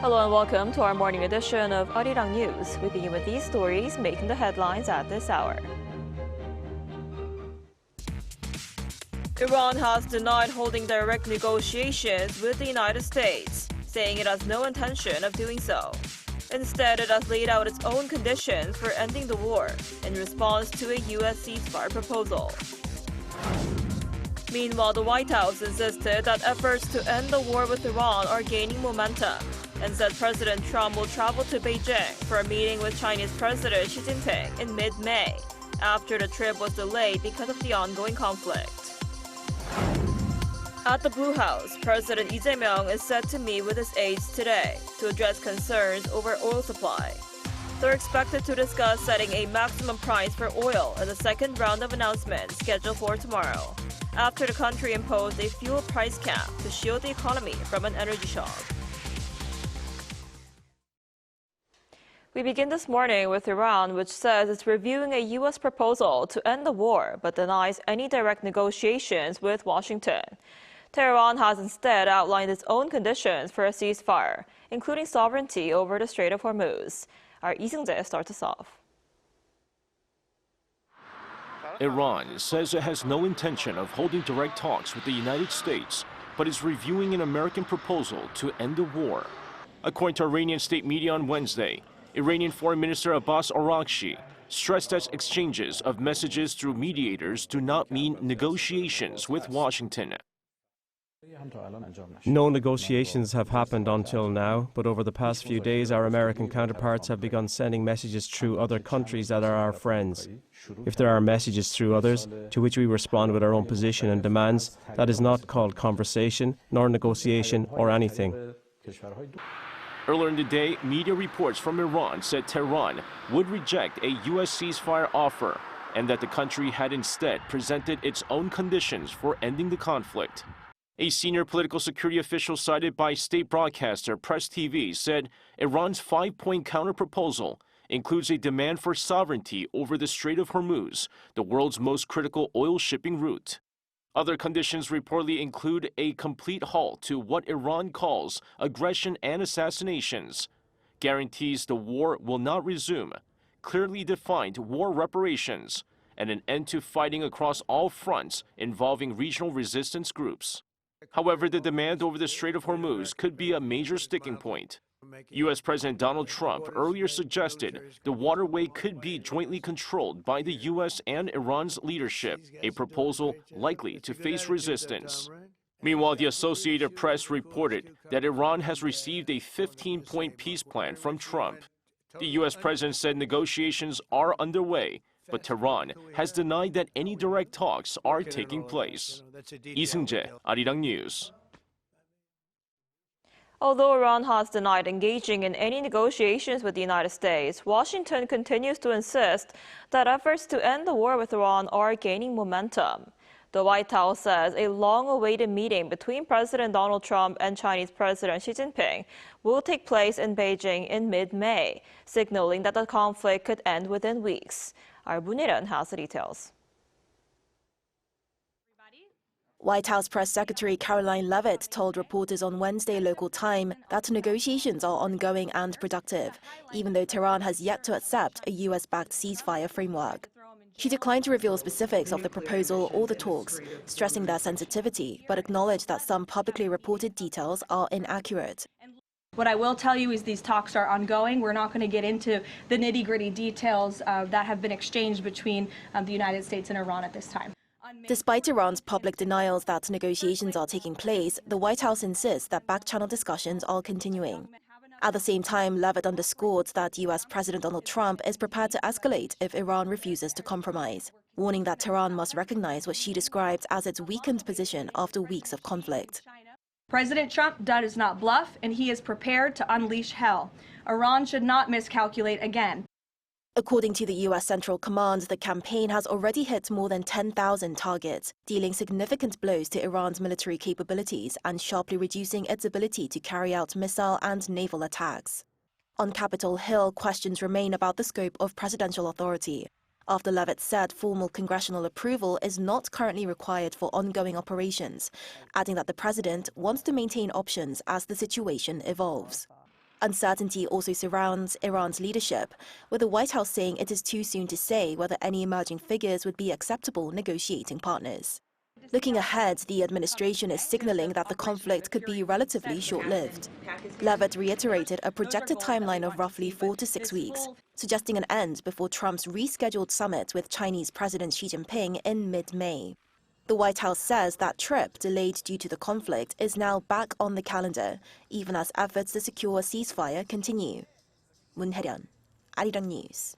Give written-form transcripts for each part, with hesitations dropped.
Hello and welcome to our morning edition of Arirang News. We begin with these stories making the headlines at this hour. Iran has denied holding direct negotiations with the United States, saying it has no intention of doing so. Instead, it has laid out its own conditions for ending the war in response to a U.S. ceasefire proposal. Meanwhile, the White House insisted that efforts to end the war with Iran are gaining momentum and said President Trump will travel to Beijing for a meeting with Chinese President Xi Jinping in mid-May, after the trip was delayed because of the ongoing conflict. At the Blue House, President Lee Jae-myung is set to meet with his aides today to address concerns over oil supply. They're expected to discuss setting a maximum price for oil in the second round of announcements scheduled for tomorrow, after the country imposed a fuel price cap to shield the economy from an energy shock. We begin this morning with Iran, which says it's reviewing a U.S. proposal to end the war but denies any direct negotiations with Washington. Tehran has instead outlined its own conditions for a ceasefire, including sovereignty over the Strait of Hormuz. Our Lee Seung-jae starts us off. Iran says it has no intention of holding direct talks with the United States, but is reviewing an American proposal to end the war. According to Iranian state media on Wednesday, Iranian Foreign Minister Abbas Araghchi stressed that exchanges of messages through mediators do not mean negotiations with Washington. No negotiations have happened until now, but over the past few days our American counterparts have begun sending messages through other countries that are our friends. If there are messages through others, to which we respond with our own position and demands, that is not called conversation, nor negotiation, or anything. Earlier in the day, media reports from Iran said Tehran would reject a U.S. ceasefire offer and that the country had instead presented its own conditions for ending the conflict. A senior political security official cited by state broadcaster Press TV said Iran's five-point counterproposal includes a demand for sovereignty over the Strait of Hormuz, the world's most critical oil shipping route. Other conditions reportedly include a complete halt to what Iran calls aggression and assassinations, guarantees the war will not resume, clearly defined war reparations, and an end to fighting across all fronts involving regional resistance groups. However, the demand over the Strait of Hormuz could be a major sticking point. U.S. President Donald Trump earlier suggested the waterway could be jointly controlled by the U.S. and Iran's leadership, a proposal likely to face resistance. Meanwhile, the Associated Press reported that Iran has received a 15-point peace plan from Trump. The U.S. president said negotiations are underway, but Tehran has denied that any direct talks are taking place. Lee Seung-jae, Arirang News. Although Iran has denied engaging in any negotiations with the United States, Washington continues to insist that efforts to end the war with Iran are gaining momentum. The White House says a long-awaited meeting between President Donald Trump and Chinese President Xi Jinping will take place in Beijing in mid-May, signaling that the conflict could end within weeks. Our Buniran has the details. White House Press Secretary Caroline Leavitt told reporters on Wednesday local time that negotiations are ongoing and productive, even though Tehran has yet to accept a U.S.-backed ceasefire framework. She declined to reveal specifics of the proposal or the talks, stressing their sensitivity, but acknowledged that some publicly reported details are inaccurate. What I will tell you is these talks are ongoing. We're not going to get into the nitty-gritty details that have been exchanged between the United States and Iran at this time. Despite Iran's public denials that negotiations are taking place, the White House insists that back-channel discussions are continuing. At the same time, Leavitt underscored that U.S. President Donald Trump is prepared to escalate if Iran refuses to compromise, warning that Tehran must recognize what she described as its weakened position after weeks of conflict. President Trump does not bluff, and he is prepared to unleash hell. Iran should not miscalculate again. According to the U.S. Central Command, the campaign has already hit more than 10,000 targets, dealing significant blows to Iran's military capabilities and sharply reducing its ability to carry out missile and naval attacks. On Capitol Hill, questions remain about the scope of presidential authority, after Leavitt said formal congressional approval is not currently required for ongoing operations, adding that the president wants to maintain options as the situation evolves. Uncertainty also surrounds Iran's leadership, with the White House saying it is too soon to say whether any emerging figures would be acceptable negotiating partners. Looking ahead, the administration is signaling that the conflict could be relatively short-lived. Leavitt reiterated a projected timeline of roughly 4 to 6 weeks, suggesting an end before Trump's rescheduled summit with Chinese President Xi Jinping in mid-May. The White House says that trip, delayed due to the conflict, is now back on the calendar, even as efforts to secure a ceasefire continue. Moon Hae-ryun, Arirang News.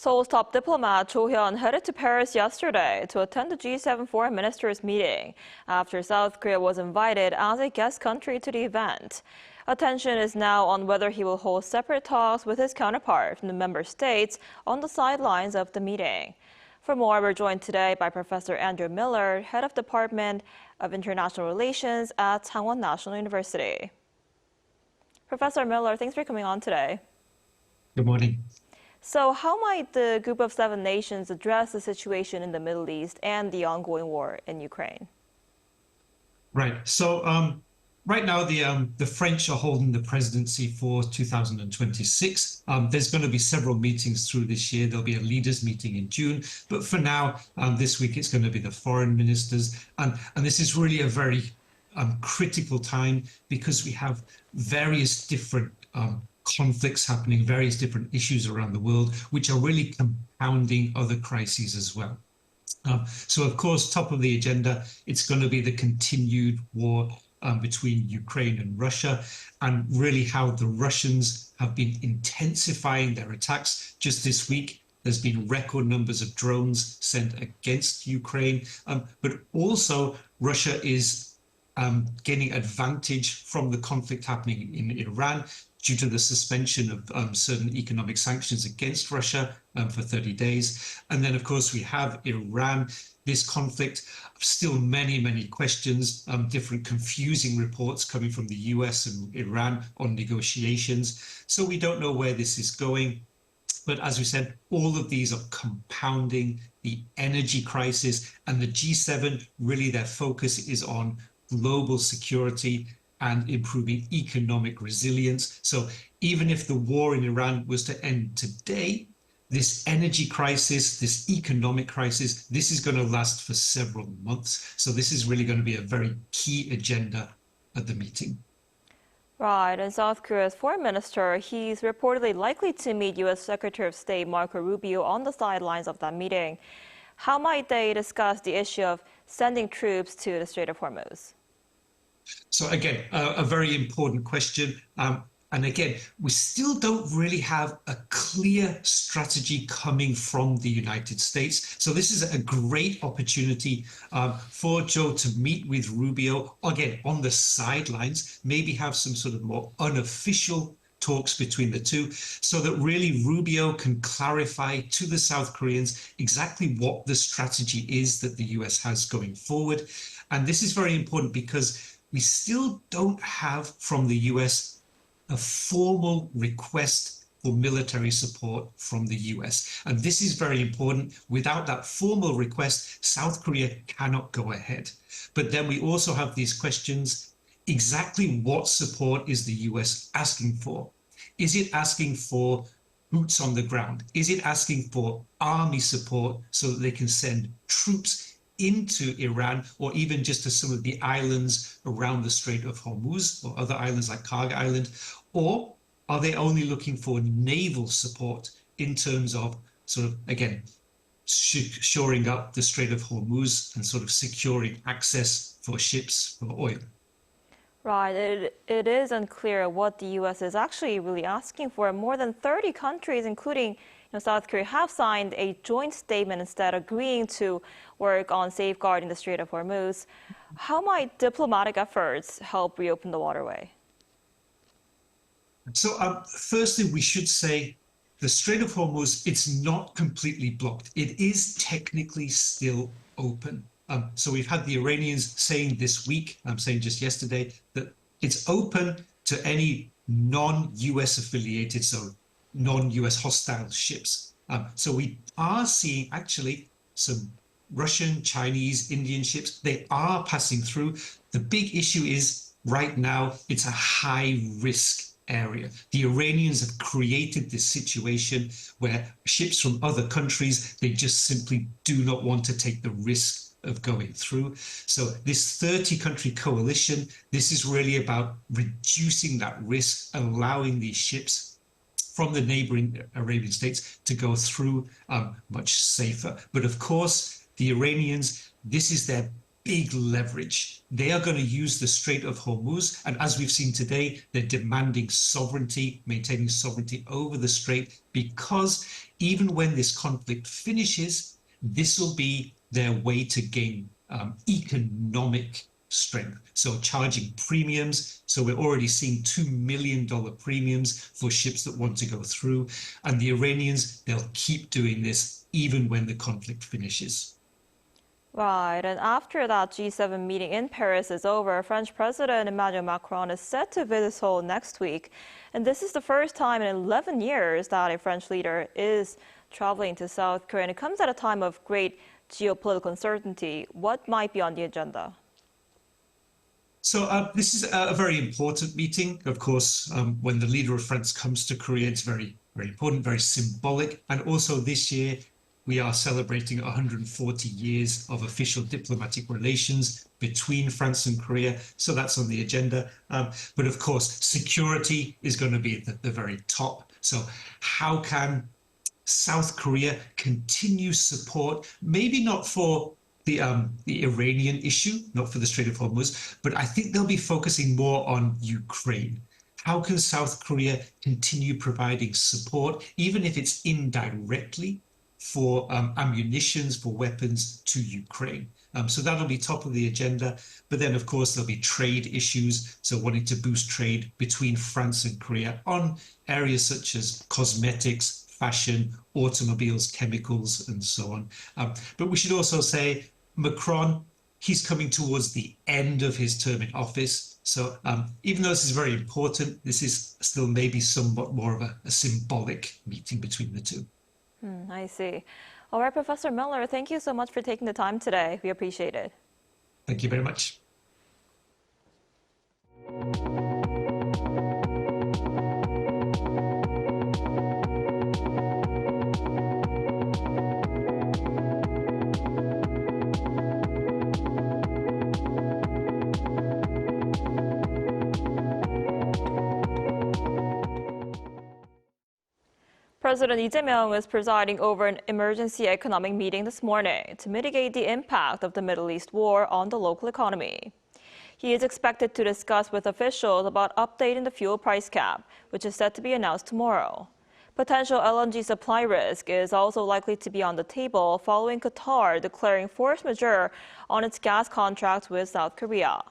Seoul's top diplomat Cho Hyun headed to Paris yesterday to attend the G7 foreign ministers meeting after South Korea was invited as a guest country to the event. Attention is now on whether he will hold separate talks with his counterpart from the member states on the sidelines of the meeting. For more, we're joined today by Professor Andrew Miller, head of Department of International Relations at Hangwon National University. Professor Miller, thanks for coming on today. Good morning. So how might the Group of Seven nations address the situation in the Middle East and the ongoing war in Ukraine? Right. So right now, the French are holding the presidency for 2026. There's going to be several meetings through this year. There'll be a leaders meeting in June. But for now, this week, it's going to be the foreign ministers. And this is really a very critical time because we have various different conflicts happening, various different issues around the world, which are really compounding other crises as well. So, of course, top of the agenda, it's going to be the continued war between Ukraine and Russia, and really how the Russians have been intensifying their attacks. Just this week, there's been record numbers of drones sent against Ukraine, but also Russia is gaining advantage from the conflict happening in Iran due to the suspension of certain economic sanctions against Russia for 30 days. And then, of course, we have Iran, this conflict, still many, many questions, different confusing reports coming from the US and Iran on negotiations. So we don't know where this is going. But as we said, all of these are compounding the energy crisis, and the G7, really their focus is on global security and improving economic resilience. So even if the war in Iran was to end today, this energy crisis, this economic crisis, this is going to last for several months. So this is really going to be a very key agenda at the meeting. Right, and South Korea's foreign minister, he's reportedly likely to meet U.S. Secretary of State Marco Rubio on the sidelines of that meeting. How might they discuss the issue of sending troops to the Strait of Hormuz? So again, a very important question. And again, we still don't really have a clear strategy coming from the United States. So this is a great opportunity for Joe to meet with Rubio, again, on the sidelines, maybe have some sort of more unofficial talks between the two, so that really Rubio can clarify to the South Koreans exactly what the strategy is that the US has going forward. And this is very important because we still don't have from the US a formal request for military support from the US. And this is very important. Without that formal request, South Korea cannot go ahead. But then we also have these questions. Exactly what support is the US asking for? Is it asking for boots on the ground? Is it asking for army support so that they can send troops into Iran, or even just to some of the islands around the Strait of Hormuz or other islands like Karg Island? Or are they only looking for naval support in terms of sort of, again, shoring up the Strait of Hormuz and sort of securing access for ships for oil? Right, it is unclear what the U.S. is actually really asking for. More than 30 countries, including South Korea, have signed a joint statement instead agreeing to work on safeguarding the Strait of Hormuz. How might diplomatic efforts help reopen the waterway? So firstly, we should say the Strait of Hormuz, it's not completely blocked. It is technically still open. So we've had the Iranians saying this week, I'm saying just yesterday, that it's open to any non-US affiliated, so non-US hostile ships. So we are seeing actually some Russian, Chinese, Indian ships. They are passing through. The big issue is right now, it's a high risk area. The Iranians have created this situation where ships from other countries, they just simply do not want to take the risk of going through. So this 30-country coalition, this is really about reducing that risk, allowing these ships from the neighboring Arabian states to go through much safer. But of course, the Iranians, this is their big leverage. They are going to use the Strait of Hormuz. And as we've seen today, they're demanding sovereignty, maintaining sovereignty over the strait, because even when this conflict finishes, this will be their way to gain economic strength. So charging premiums. So we're already seeing $2 million premiums for ships that want to go through. And the Iranians, they'll keep doing this even when the conflict finishes. Right, and after that G7 meeting in Paris is over, French President Emmanuel Macron is set to visit Seoul next week. And this is the first time in 11 years that a French leader is traveling to South Korea. And it comes at a time of great geopolitical uncertainty. What might be on the agenda? So this is a very important meeting. Of course, when the leader of France comes to Korea, it's very, very important, very symbolic. And also this year, we are celebrating 140 years of official diplomatic relations between France and Korea. So that's on the agenda. But of course, security is going to be at the very top. So how can South Korea continue support, maybe not for the Iranian issue, not for the Strait of Hormuz, but I think they'll be focusing more on Ukraine. How can South Korea continue providing support, even if it's indirectly, for ammunitions, for weapons to Ukraine? So that'll be top of the agenda. But then, of course, there'll be trade issues. So wanting to boost trade between France and Korea on areas such as cosmetics, fashion, automobiles, chemicals, and so on. But we should also say Macron, he's coming towards the end of his term in office. So even though this is very important, this is still maybe somewhat more of a symbolic meeting between the two. I see. All right, Professor Miller, thank you so much for taking the time today. We appreciate it. Thank you very much. President Lee Jae-myung is presiding over an emergency economic meeting this morning to mitigate the impact of the Middle East war on the local economy. He is expected to discuss with officials about updating the fuel price cap, which is set to be announced tomorrow. Potential LNG supply risk is also likely to be on the table following Qatar declaring force majeure on its gas contracts with South Korea.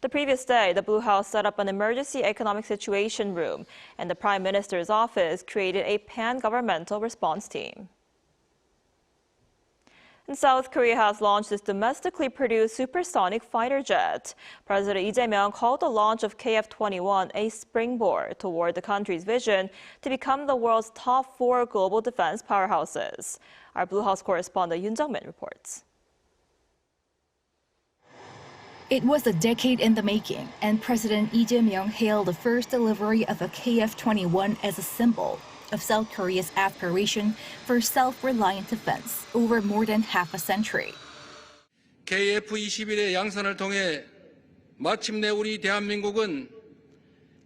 The previous day, the Blue House set up an emergency economic situation room, and the Prime Minister's office created a pan-governmental response team. And South Korea has launched its domestically produced supersonic fighter jet. President Lee Jae-myung called the launch of KF-21 a springboard toward the country's vision to become the world's top 4 global defense powerhouses. Our Blue House correspondent Yoon Jung-min reports. It was a decade in the making, and President Lee Jae-myung hailed the first delivery of a KF-21 as a symbol of South Korea's aspiration for self-reliant defense over more than half a century. KF-21의 양산을 통해 마침내 우리 대한민국은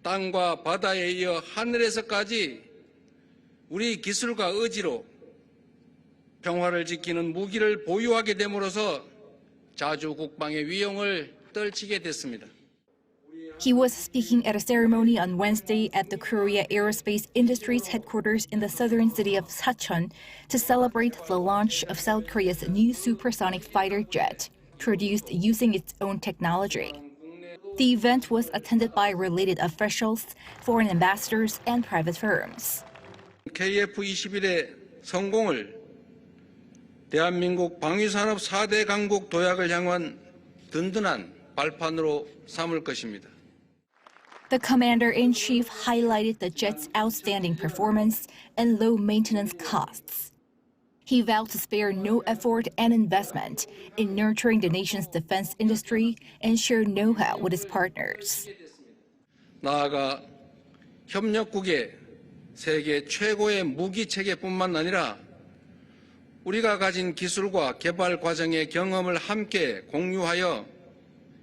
땅과 바다에 이어 하늘에서까지 우리 기술과 의지로 평화를 지키는 무기를 보유하게 됨으로써 자주 국방의 위용을 떨치게 됐습니다. He was speaking at a ceremony on Wednesday at the Korea Aerospace Industries headquarters in the southern city of Sachon to celebrate the launch of South Korea's new supersonic fighter jet, produced using its own technology. The event was attended by related officials, foreign ambassadors, and private firms. KF-21의 성공을 대한민국 방위산업 4대 강국 도약을 향한 든든한 발판으로 삼을 것입니다. The commander-in-chief highlighted the jet's outstanding performance and low maintenance costs. He vowed to spare no effort and investment in nurturing the nation's defense industry and share know-how with his partners. 나아가 협력국의 세계 최고의 무기 체계뿐만 아니라 우리가 가진 기술과 개발 과정의 경험을 함께 공유하여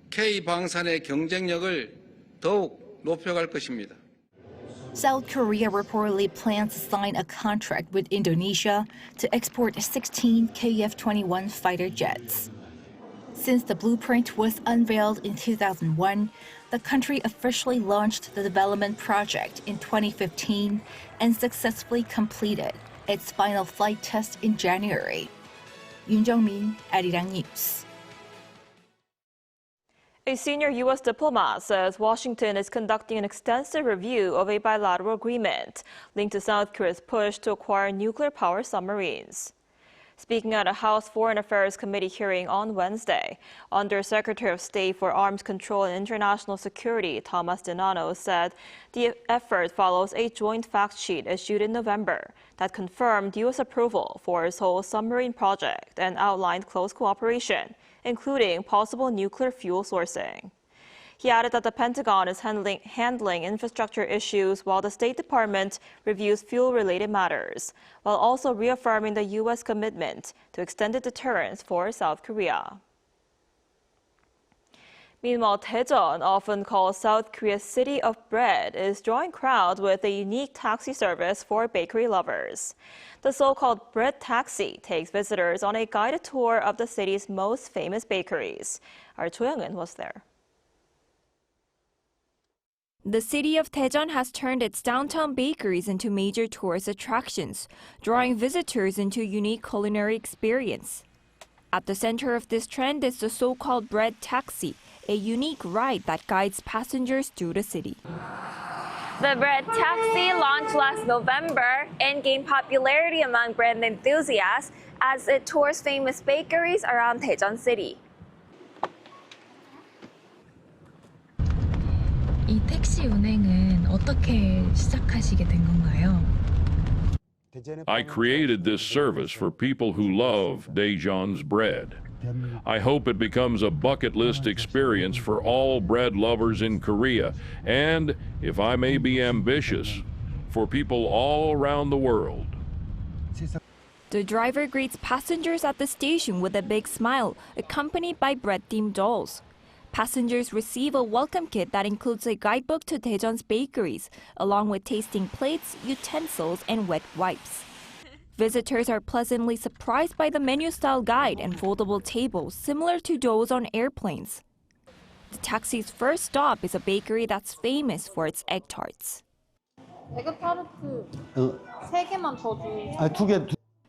K 방산의 경쟁력을 더욱 높여갈 것입니다. South Korea reportedly plans to sign a contract with Indonesia to export 16 KF-21 fighter jets. Since the blueprint was unveiled in 2001, the country officially launched the development project in 2015 and successfully completed its final flight test in January. Yoon Jung-min, Arirang News. A senior U.S. diplomat says Washington is conducting an extensive review of a bilateral agreement linked to South Korea's push to acquire nuclear-powered submarines. Speaking at a House Foreign Affairs Committee hearing on Wednesday, Undersecretary of State for Arms Control and International Security Thomas Denano said the effort follows a joint fact sheet issued in November that confirmed U.S. approval for its whole submarine project and outlined close cooperation, including possible nuclear fuel sourcing. He added that the Pentagon is handling infrastructure issues while the State Department reviews fuel-related matters, while also reaffirming the U.S. commitment to extended deterrence for South Korea. Meanwhile, Daejeon, often called South Korea's city of bread, is drawing crowds with a unique taxi service for bakery lovers. The so-called bread taxi takes visitors on a guided tour of the city's most famous bakeries. Our Cho Young-eun was there. The city of Daejeon has turned its downtown bakeries into major tourist attractions, drawing visitors into a unique culinary experience. At the center of this trend is the so-called bread taxi, a unique ride that guides passengers through the city. The bread taxi launched last November and gained popularity among bread enthusiasts as it tours famous bakeries around Daejeon City. 이 택시 운행은 어떻게 시작하시게 된 건가요? I created this service for people who love Daejeon's bread. I hope it becomes a bucket list experience for all bread lovers in Korea, and, if I may be ambitious, for people all around the world. The driver greets passengers at the station with a big smile, accompanied by bread-themed dolls. Passengers receive a welcome kit that includes a guidebook to Daejeon's bakeries, along with tasting plates, utensils, and wet wipes. Visitors are pleasantly surprised by the menu-style guide and foldable tables similar to those on airplanes. The taxi's first stop is a bakery that's famous for its egg tarts.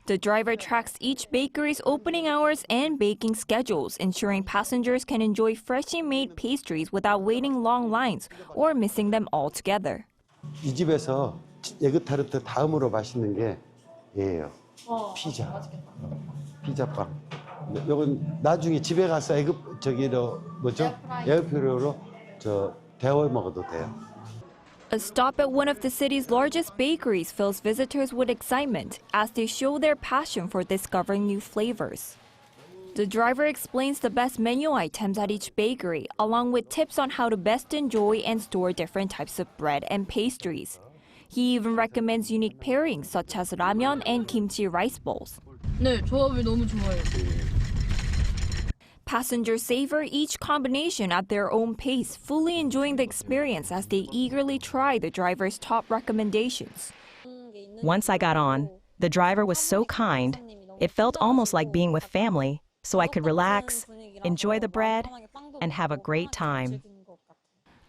The driver tracks each bakery's opening hours and baking schedules, ensuring passengers can enjoy freshly made pastries without waiting long lines or missing them altogether. 이 집에서 에그 타르트 다음으로 맛있는 게 얘예요. 피자. 피자빵. 요건 나중에 집에 가서 에어프라이어로 데워 먹어도 돼요. A stop at one of the city's largest bakeries fills visitors with excitement as they show their passion for discovering new flavors. The driver explains the best menu items at each bakery, along with tips on how to best enjoy and store different types of bread and pastries. He even recommends unique pairings such as ramen and kimchi rice bowls. 네, 조합을 너무 좋아해요. Passengers savor each combination at their own pace, fully enjoying the experience as they eagerly try the driver's top recommendations. Once I got on, the driver was so kind, it felt almost like being with family, so I could relax, enjoy the bread, and have a great time.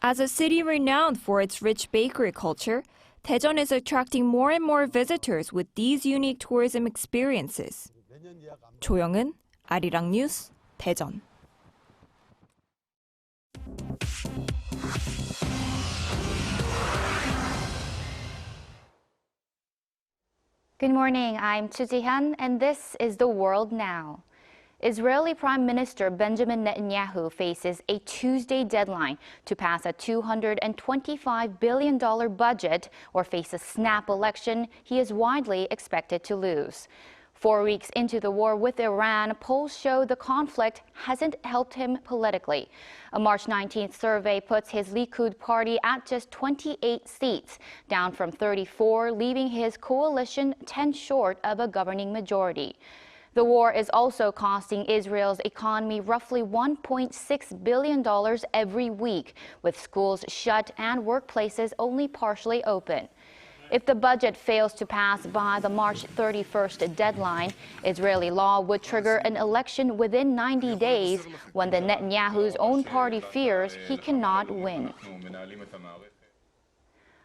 As a city renowned for its rich bakery culture, Daejeon is attracting more and more visitors with these unique tourism experiences. Cho Young-eun, Arirang News, Daejeon. Good morning, I'm Chu Ji-hyun, and this is The World Now. Israeli Prime Minister Benjamin Netanyahu faces a Tuesday deadline to pass a $225 billion budget or face a snap election he is widely expected to lose. 4 weeks into the war with Iran, polls show the conflict hasn't helped him politically. A March 19th survey puts his Likud party at just 28 seats, down from 34, leaving his coalition 10 short of a governing majority. The war is also costing Israel's economy roughly $1.6 billion every week, with schools shut and workplaces only partially open. If the budget fails to pass by the March 31st deadline, Israeli law would trigger an election within 90 days when the Netanyahu's own party fears he cannot win.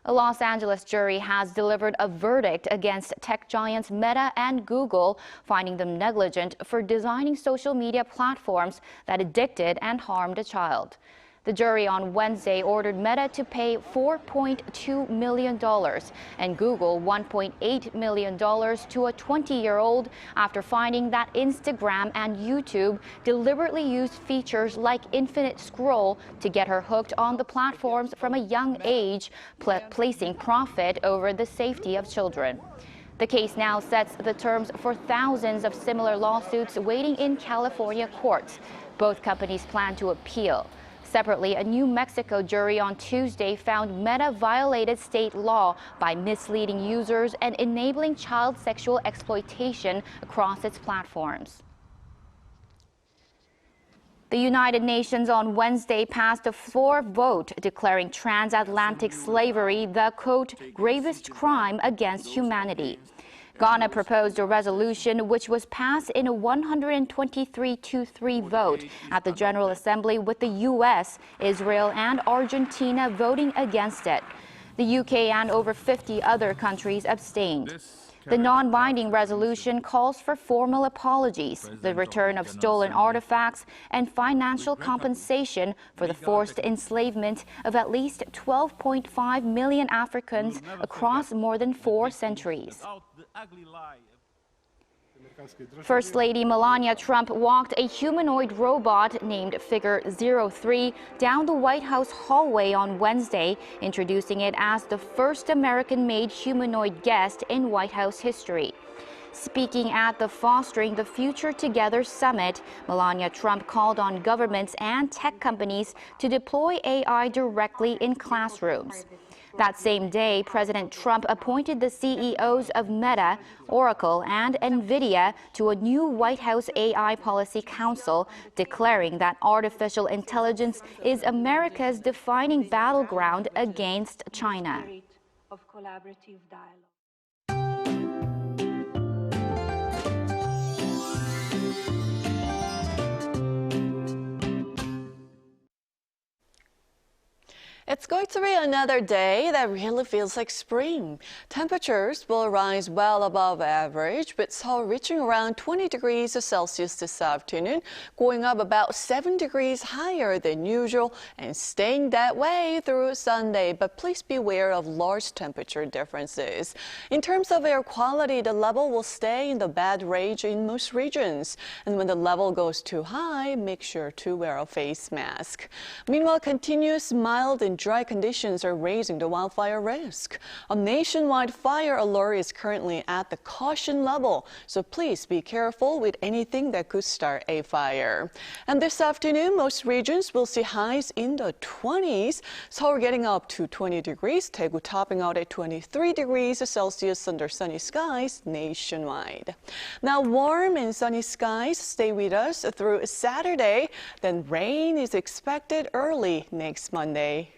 A Los Angeles jury has delivered a verdict against tech giants Meta and Google, finding them negligent for designing social media platforms that addicted and harmed a child. The jury on Wednesday ordered Meta to pay $4.2 million and Google $1.8 million to a 20-year-old after finding that Instagram and YouTube deliberately used features like infinite scroll to get her hooked on the platforms from a young age, placing profit over the safety of children. The case now sets the terms for thousands of similar lawsuits waiting in California courts. Both companies plan to appeal. Separately, a New Mexico jury on Tuesday found Meta violated state law by misleading users and enabling child sexual exploitation across its platforms. The United Nations on Wednesday passed a floor vote declaring transatlantic slavery the, quote, gravest crime against humanity. Ghana proposed a resolution which was passed in a 123-3 vote at the General Assembly, with the U.S., Israel, and Argentina voting against it. The UK and over 50 other countries abstained. The non-binding resolution calls for formal apologies, the return of stolen artifacts, and financial compensation for the forced enslavement of at least 12.5 million Africans across more than 4 centuries. First Lady Melania Trump walked a humanoid robot named Figure 03 down the White House hallway on Wednesday, introducing it as the first American-made humanoid guest in White House history. Speaking at the Fostering the Future Together summit, Melania Trump called on governments and tech companies to deploy AI directly in classrooms. That same day, President Trump appointed the CEOs of Meta, Oracle, and NVIDIA to a new White House AI Policy Council, declaring that artificial intelligence is America's defining battleground against China. It's going to be another day that really feels like spring. Temperatures will rise well above average, with Seoul reaching around 20 degrees Celsius this afternoon, going up about 7 degrees higher than usual and staying that way through Sunday. But please beware of large temperature differences. In terms of air quality, the level will stay in the bad range in most regions. And when the level goes too high, make sure to wear a face mask. Meanwhile, continuous mild and dry conditions are raising the wildfire risk. A nationwide fire alert is currently at the caution level, so please be careful with anything that could start a fire. And this afternoon, most regions will see highs in the 20s. Seoul getting up to 20 degrees, Daegu topping out at 23 degrees Celsius under sunny skies nationwide. Now, warm and sunny skies stay with us through Saturday, then rain is expected early next Monday.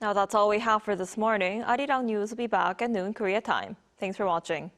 Now that's all we have for this morning. Arirang News will be back at noon Korea time. Thanks for watching.